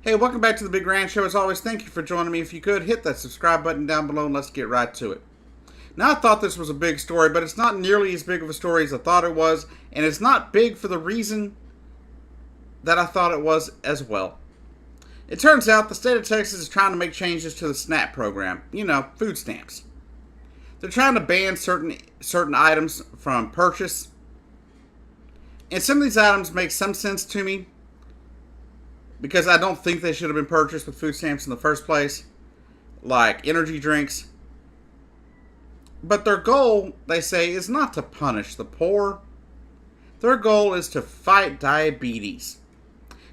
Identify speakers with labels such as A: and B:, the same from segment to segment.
A: Hey, welcome back to the Big Rant Show. As always, thank you for joining me. If you could, hit that subscribe button down below and let's get right to it. Now, I thought this was a big story, but it's not nearly as big of a story as I thought it was, and it's not big for the reason that I thought it was as well. It turns out the state of Texas is trying to make changes to the SNAP program. You know, food stamps. They're trying to ban certain items from purchase, and some of these items make some sense to me, because I don't think they should have been purchased with food stamps in the first place, like energy drinks. But their goal, they say, is not to punish the poor. Their goal is to fight diabetes.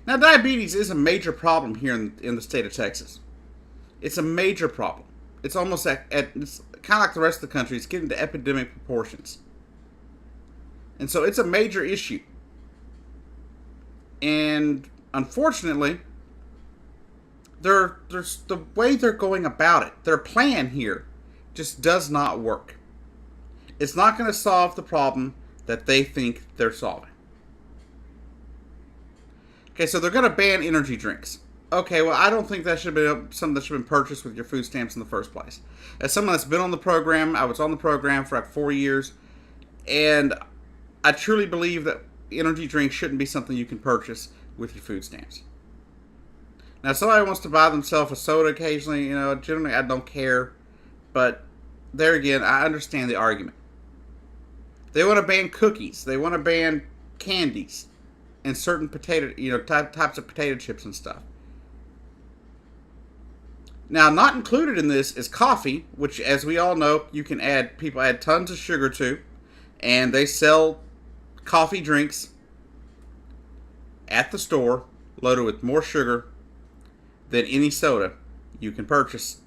A: Now, diabetes is a major problem here in the state of Texas. It's a major problem. It's almost it's kind of like the rest of the country. It's getting to epidemic proportions. And so it's a major issue. And unfortunately, there's the way they're going about it. Their plan here just does not work. It's not going to solve the problem that they think they're solving. Okay, so they're going to ban energy drinks. Okay, well, I don't think that should be something that should have been purchased with your food stamps in the first place. As someone that's been on the program, I was on the program for like 4 years, and I truly believe that energy drinks shouldn't be something you can purchase with your food stamps. Now, if somebody wants to buy themselves a soda occasionally, generally I don't care. But there again, I understand the argument. They want to ban cookies. They want to ban candies and certain types of potato chips and stuff. Now, not included in this is coffee, which, as we all know, people add tons of sugar to, and they sell coffee drinks at the store loaded with more sugar than any soda you can purchase.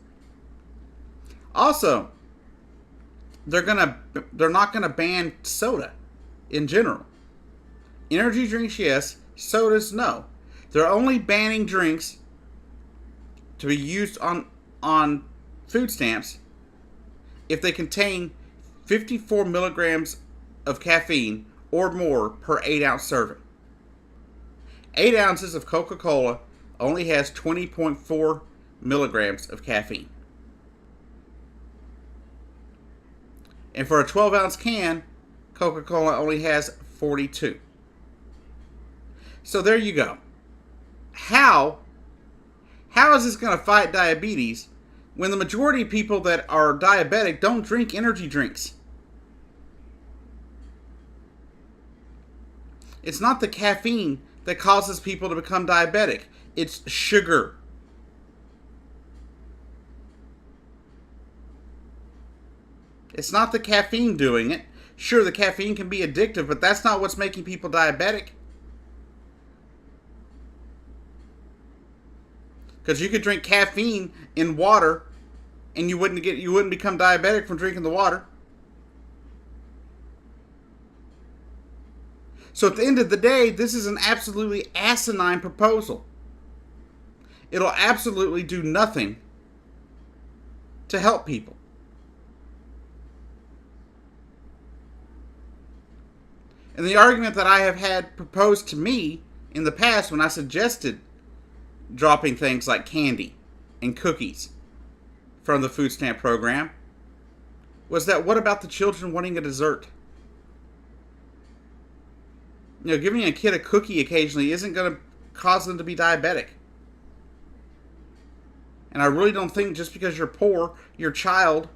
A: Also, they're not gonna ban soda in general. Energy drinks, yes. Sodas, no. They're only banning drinks to be used on food stamps if they contain 54 milligrams of caffeine or more per 8-ounce serving. 8 ounces of Coca-Cola only has 20.4 milligrams of caffeine. And for a 12-ounce can, Coca-Cola only has 42. So there you go. How is this going to fight diabetes when the majority of people that are diabetic don't drink energy drinks? It's not the caffeine that causes people to become diabetic. It's sugar. It's not the caffeine doing it. Sure, the caffeine can be addictive, but that's not what's making people diabetic. Because you could drink caffeine in water, and you wouldn't become diabetic from drinking the water. So at the end of the day, this is an absolutely asinine proposal. It'll absolutely do nothing to help people. And the argument that I have had proposed to me in the past when I suggested dropping things like candy and cookies from the food stamp program was that what about the children wanting a dessert? Giving a kid a cookie occasionally isn't going to cause them to be diabetic. And I really don't think just because you're poor, your child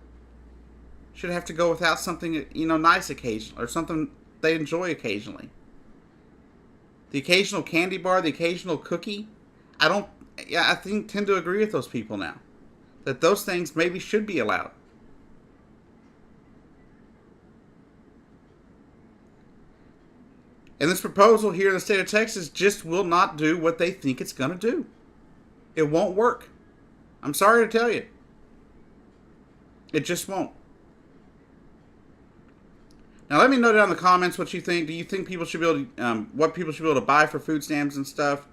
A: should have to go without something, nice occasionally, or something they enjoy occasionally. The occasional candy bar, the occasional cookie, I tend to agree with those people now. That those things maybe should be allowed. And this proposal here in the state of Texas just will not do what they think it's going to do. It won't work. I'm sorry to tell you. It just won't. Now, let me know down in the comments what you think. Do you think people should be able to, what people should be able to buy for food stamps and stuff?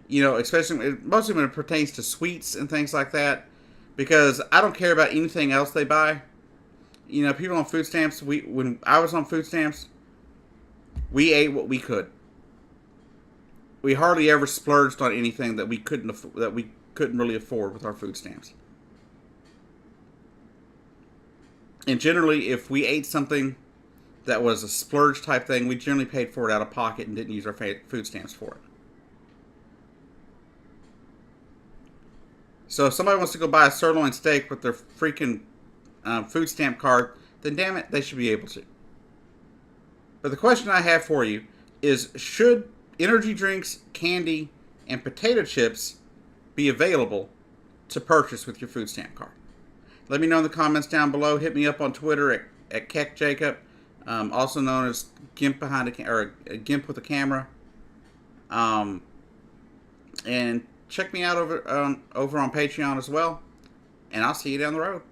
A: Especially, mostly when it pertains to sweets and things like that. Because I don't care about anything else they buy. People on food stamps, when I was on food stamps, we ate what we could. we hardly ever splurged on anything that we couldn't really afford with our food stamps. And generally, if we ate something that was a splurge type thing, we generally paid for it out of pocket and didn't use our food stamps for it. So if somebody wants to go buy a sirloin steak with their freaking food stamp card, then damn it, they should be able to. But the question I have for you is, should energy drinks, candy, and potato chips be available to purchase with your food stamp card? Let me know in the comments down below. Hit me up on Twitter at KeckJacob, also known as Gimp behind or Gimp with a camera. And check me out over on Patreon as well. And I'll see you down the road.